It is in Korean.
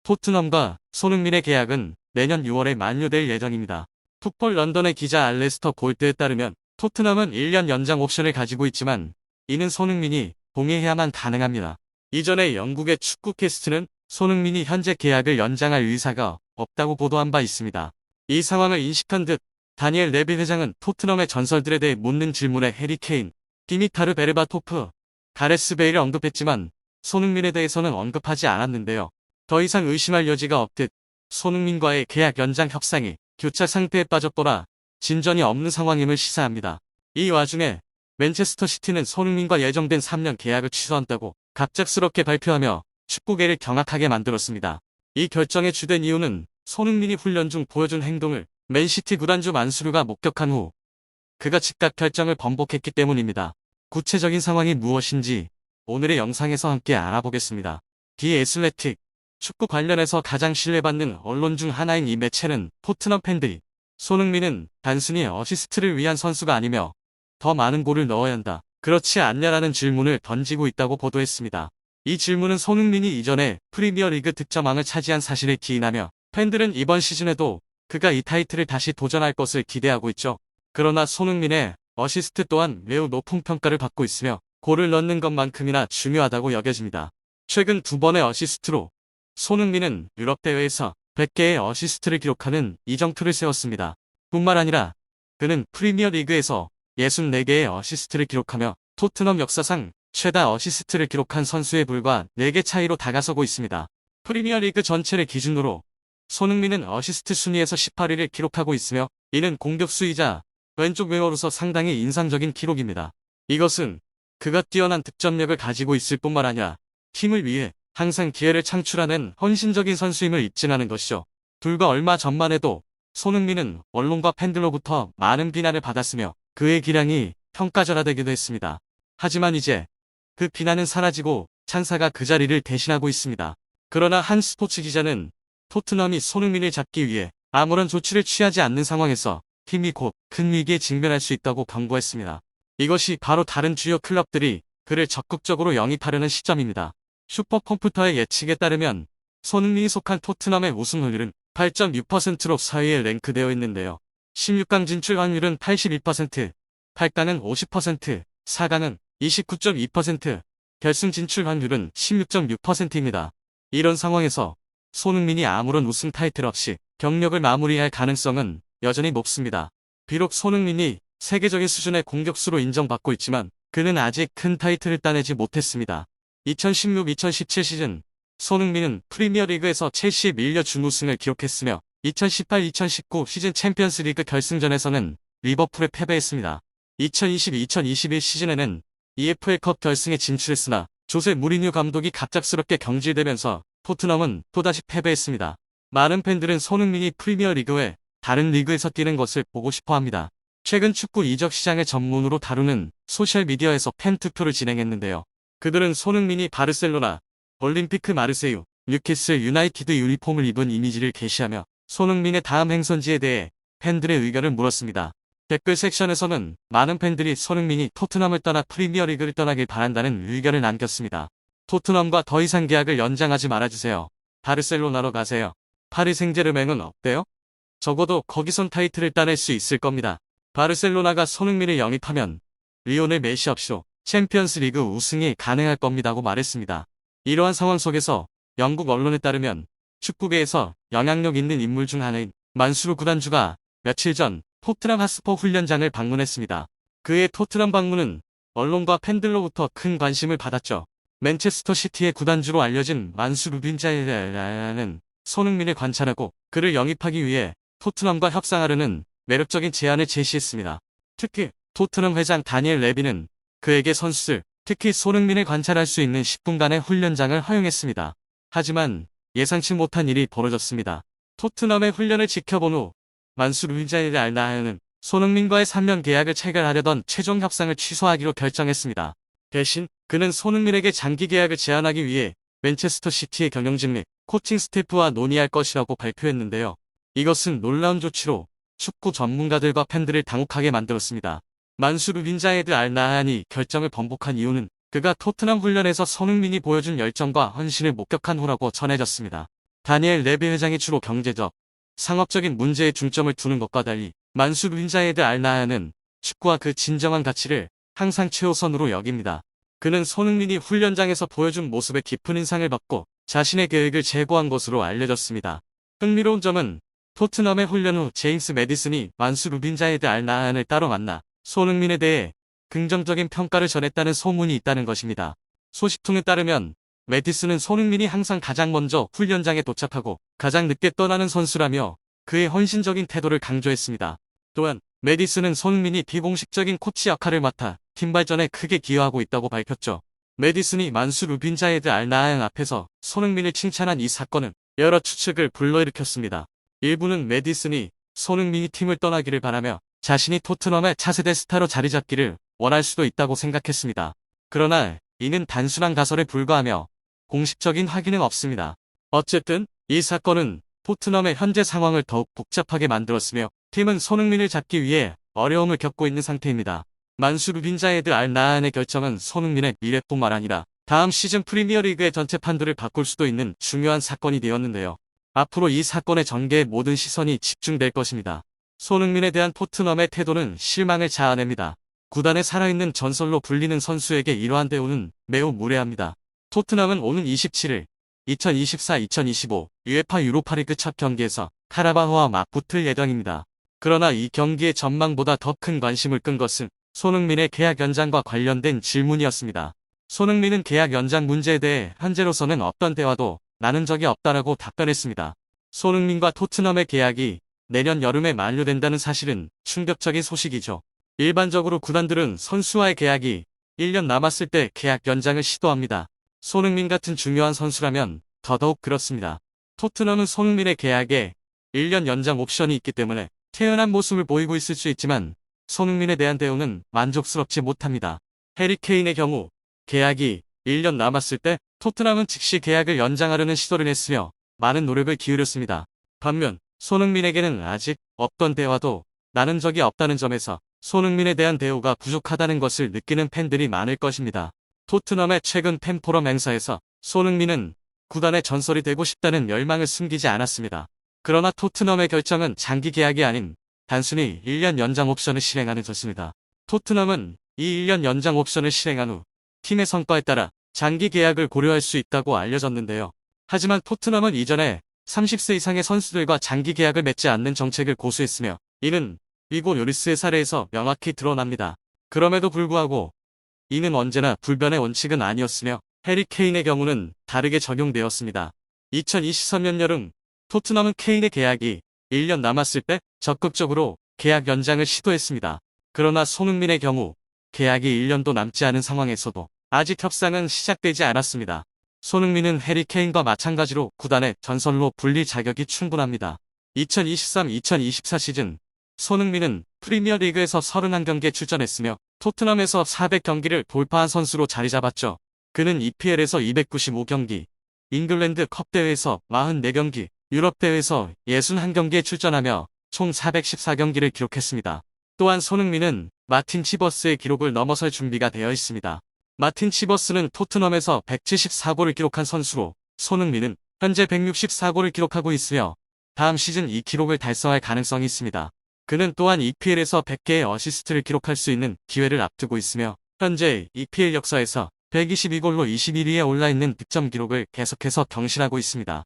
토트넘과 손흥민의 계약은 내년 6월에 만료될 예정입니다. 풋볼 런던의 기자 알레스터 볼트에 따르면 토트넘은 1년 연장 옵션을 가지고 있지만 이는 손흥민이 동의해야만 가능합니다. 이전에 영국의 축구 캐스트는 손흥민이 현재 계약을 연장할 의사가 없다고 보도한 바 있습니다. 이 상황을 인식한 듯 다니엘 레비 회장은 토트넘의 전설들에 대해 묻는 질문에 해리 케인, 디미타르 베르바토프, 가레스 베일을 언급했지만 손흥민에 대해서는 언급하지 않았는데요. 더 이상 의심할 여지가 없듯 손흥민과의 계약 연장 협상이 교착 상태에 빠졌더라 진전이 없는 상황임을 시사합니다. 이 와중에 맨체스터 시티는 손흥민과 예정된 3년 계약을 취소한다고 갑작스럽게 발표하며 축구계를 경악하게 만들었습니다. 이 결정의 주된 이유는 손흥민이 훈련 중 보여준 행동을 맨시티 구단주 만수르가 목격한 후 그가 즉각 결정을 번복했기 때문입니다. 구체적인 상황이 무엇인지 오늘의 영상에서 함께 알아보겠습니다. 디 애슬레틱 축구 관련해서 가장 신뢰받는 언론 중 하나인 이 매체는 토트넘 팬들이 손흥민은 단순히 어시스트를 위한 선수가 아니며 더 많은 골을 넣어야 한다. 그렇지 않냐라는 질문을 던지고 있다고 보도했습니다. 이 질문은 손흥민이 이전에 프리미어리그 득점왕을 차지한 사실을 기인하며 팬들은 이번 시즌에도 그가 이 타이틀을 다시 도전할 것을 기대하고 있죠. 그러나 손흥민의 어시스트 또한 매우 높은 평가를 받고 있으며 골을 넣는 것만큼이나 중요하다고 여겨집니다. 최근 2번의 어시스트로 손흥민은 유럽 대회에서 100개의 어시스트를 기록하는 이정표를 세웠습니다. 뿐만 아니라 그는 프리미어리그에서 64개의 어시스트를 기록하며 토트넘 역사상 최다 어시스트를 기록한 선수에 불과 4개 차이로 다가서고 있습니다. 프리미어리그 전체를 기준으로 손흥민은 어시스트 순위에서 18위를 기록하고 있으며 이는 공격수이자 왼쪽 외어로서 상당히 인상적인 기록입니다. 이것은 그가 뛰어난 득점력을 가지고 있을 뿐만 아니라 팀을 위해 항상 기회를 창출하는 헌신적인 선수임을 입증하는 것이죠. 불과 얼마 전만 해도 손흥민은 언론과 팬들로부터 많은 비난을 받았으며 그의 기량이 평가절하되기도 했습니다. 하지만 이제 그 비난은 사라지고 찬사가 그 자리를 대신하고 있습니다. 그러나 한 스포츠 기자는 토트넘이 손흥민을 잡기 위해 아무런 조치를 취하지 않는 상황에서 팀이 곧 큰 위기에 직면할 수 있다고 경고했습니다. 이것이 바로 다른 주요 클럽들이 그를 적극적으로 영입하려는 시점입니다. 슈퍼컴퓨터의 예측에 따르면 손흥민이 속한 토트넘의 우승 확률은 8.6%로 4위에 랭크되어 있는데요. 16강 진출 확률은 82%, 8강은 50%, 4강은 29.2%, 결승 진출 확률은 16.6%입니다. 이런 상황에서 손흥민이 아무런 우승 타이틀 없이 경력을 마무리할 가능성은 여전히 높습니다. 비록 손흥민이 세계적인 수준의 공격수로 인정받고 있지만 그는 아직 큰 타이틀을 따내지 못했습니다. 2016-2017 시즌 손흥민은 프리미어리그에서 첼시에 밀려 준우승을 기록했으며 2018-2019 시즌 챔피언스리그 결승전에서는 리버풀에 패배했습니다. 2020-2021 시즌에는 EFL컵 결승에 진출했으나 조세 무리뉴 감독이 갑작스럽게 경질되면서 토트넘은 또다시 패배했습니다. 많은 팬들은 손흥민이 프리미어리그 외 다른 리그에서 뛰는 것을 보고 싶어합니다. 최근 축구 이적 시장을 전문으로 다루는 소셜미디어에서 팬투표를 진행했는데요. 그들은 손흥민이 바르셀로나, 올림피크 마르세유, 뉴캐슬 유나이티드 유니폼을 입은 이미지를 게시하며 손흥민의 다음 행선지에 대해 팬들의 의견을 물었습니다. 댓글 섹션에서는 많은 팬들이 손흥민이 토트넘을 떠나 프리미어리그를 떠나길 바란다는 의견을 남겼습니다. 토트넘과 더 이상 계약을 연장하지 말아주세요. 바르셀로나로 가세요. 파리 생제르맹은 어때요? 적어도 거기선 타이틀을 따낼 수 있을 겁니다. 바르셀로나가 손흥민을 영입하면 리오넬 메시 없이도 챔피언스 리그 우승이 가능할 겁니다고 말했습니다. 이러한 상황 속에서 영국 언론에 따르면 축구계에서 영향력 있는 인물 중 하나인 만수르 구단주가 며칠 전 토트넘 핫스퍼 훈련장을 방문했습니다. 그의 토트넘 방문은 언론과 팬들로부터 큰 관심을 받았죠. 맨체스터 시티의 구단주로 알려진 만수르 빈자이라는 손흥민을 관찰하고 그를 영입하기 위해 토트넘과 협상하려는 매력적인 제안을 제시했습니다. 특히 토트넘 회장 다니엘 레비는 그에게 선수들, 특히 손흥민을 관찰할 수 있는 10분간의 훈련장을 허용했습니다. 하지만 예상치 못한 일이 벌어졌습니다. 토트넘의 훈련을 지켜본 후 만수르 빈자이를 알나하는 손흥민과의 3년 계약을 체결하려던 최종 협상을 취소하기로 결정했습니다. 대신 그는 손흥민에게 장기 계약을 제안하기 위해 맨체스터 시티의 경영진 및 코칭 스태프와 논의할 것이라고 발표했는데요. 이것은 놀라운 조치로 축구 전문가들과 팬들을 당혹하게 만들었습니다. 만수르 빈자이드 알나한이 결정을 번복한 이유는 그가 토트넘 훈련에서 손흥민이 보여준 열정과 헌신을 목격한 후라고 전해졌습니다. 다니엘 레비 회장이 주로 경제적, 상업적인 문제에 중점을 두는 것과 달리 만수르 빈 자예드 알 나하얀은 축구와 그 진정한 가치를 항상 최우선으로 여깁니다. 그는 손흥민이 훈련장에서 보여준 모습에 깊은 인상을 받고 자신의 계획을 제고한 것으로 알려졌습니다. 흥미로운 점은 토트넘의 훈련 후 제임스 매디슨이 만수르 빈 자예드 알 나하얀을 따로 만나 손흥민에 대해 긍정적인 평가를 전했다는 소문이 있다는 것입니다. 소식통에 따르면 매디슨은 손흥민이 항상 가장 먼저 훈련장에 도착하고 가장 늦게 떠나는 선수라며 그의 헌신적인 태도를 강조했습니다. 또한 매디슨은 손흥민이 비공식적인 코치 역할을 맡아 팀 발전에 크게 기여하고 있다고 밝혔죠. 매디슨이 만수르 빈 자예드 알 나하얀 앞에서 손흥민을 칭찬한 이 사건은 여러 추측을 불러일으켰습니다. 일부는 매디슨이 손흥민이 팀을 떠나기를 바라며 자신이 토트넘의 차세대 스타로 자리 잡기를 원할 수도 있다고 생각했습니다. 그러나 이는 단순한 가설에 불과하며 공식적인 확인은 없습니다. 어쨌든 이 사건은 토트넘의 현재 상황을 더욱 복잡하게 만들었으며 팀은 손흥민을 잡기 위해 어려움을 겪고 있는 상태입니다. 만수르 빈 자예드 알 나하얀의 결정은 손흥민의 미래뿐만 아니라 다음 시즌 프리미어리그의 전체 판도를 바꿀 수도 있는 중요한 사건이 되었는데요. 앞으로 이 사건의 전개에 모든 시선이 집중될 것입니다. 손흥민에 대한 토트넘의 태도는 실망을 자아냅니다. 구단의 살아있는 전설로 불리는 선수에게 이러한 대우는 매우 무례합니다. 토트넘은 오는 27일 2024-2025 UEFA 유로파리그 첫 경기에서 카라바오와 맞붙을 예정입니다. 그러나 이 경기의 전망보다 더 큰 관심을 끈 것은 손흥민의 계약 연장과 관련된 질문이었습니다. 손흥민은 계약 연장 문제에 대해 현재로서는 어떤 대화도 나눈 적이 없다라고 답변했습니다. 손흥민과 토트넘의 계약이 내년 여름에 만료된다는 사실은 충격적인 소식이죠. 일반적으로 구단들은 선수와의 계약이 1년 남았을 때 계약 연장을 시도합니다. 손흥민 같은 중요한 선수라면 더더욱 그렇습니다. 토트넘은 손흥민의 계약에 1년 연장 옵션이 있기 때문에 태연한 모습을 보이고 있을 수 있지만 손흥민에 대한 대우는 만족스럽지 못합니다. 해리 케인의 경우 계약이 1년 남았을 때 토트넘은 즉시 계약을 연장하려는 시도를 했으며 많은 노력을 기울였습니다. 반면 손흥민에게는 아직 없던 대화도 나눈 적이 없다는 점에서 손흥민에 대한 대우가 부족하다는 것을 느끼는 팬들이 많을 것입니다. 토트넘의 최근 팬포럼 행사에서 손흥민은 구단의 전설이 되고 싶다는 열망을 숨기지 않았습니다. 그러나 토트넘의 결정은 장기 계약이 아닌 단순히 1년 연장 옵션을 실행하는 것입니다. 토트넘은 이 1년 연장 옵션을 실행한 후 팀의 성과에 따라 장기 계약을 고려할 수 있다고 알려졌는데요. 하지만 토트넘은 이전에 30세 이상의 선수들과 장기 계약을 맺지 않는 정책을 고수했으며 이는 이고 요리스의 사례에서 명확히 드러납니다. 그럼에도 불구하고 이는 언제나 불변의 원칙은 아니었으며 해리 케인의 경우는 다르게 적용되었습니다. 2023년 여름 토트넘은 케인의 계약이 1년 남았을 때 적극적으로 계약 연장을 시도했습니다. 그러나 손흥민의 경우 계약이 1년도 남지 않은 상황에서도 아직 협상은 시작되지 않았습니다. 손흥민은 해리 케인과 마찬가지로 구단의 전설로 불릴 자격이 충분합니다. 2023-2024 시즌 손흥민은 프리미어리그에서 31경기에 출전했으며 토트넘에서 400경기를 돌파한 선수로 자리 잡았죠. 그는 EPL에서 295경기, 잉글랜드 컵 대회에서 44경기, 유럽 대회에서 61경기에 출전하며 총 414경기를 기록했습니다. 또한 손흥민은 마틴 치버스의 기록을 넘어설 준비가 되어 있습니다. 마틴 치버스는 토트넘에서 174골을 기록한 선수로 손흥민은 현재 164골을 기록하고 있으며 다음 시즌 이 기록을 달성할 가능성이 있습니다. 그는 또한 EPL에서 100개의 어시스트를 기록할 수 있는 기회를 앞두고 있으며 현재 EPL 역사에서 122골로 21위에 올라있는 득점 기록을 계속해서 경신하고 있습니다.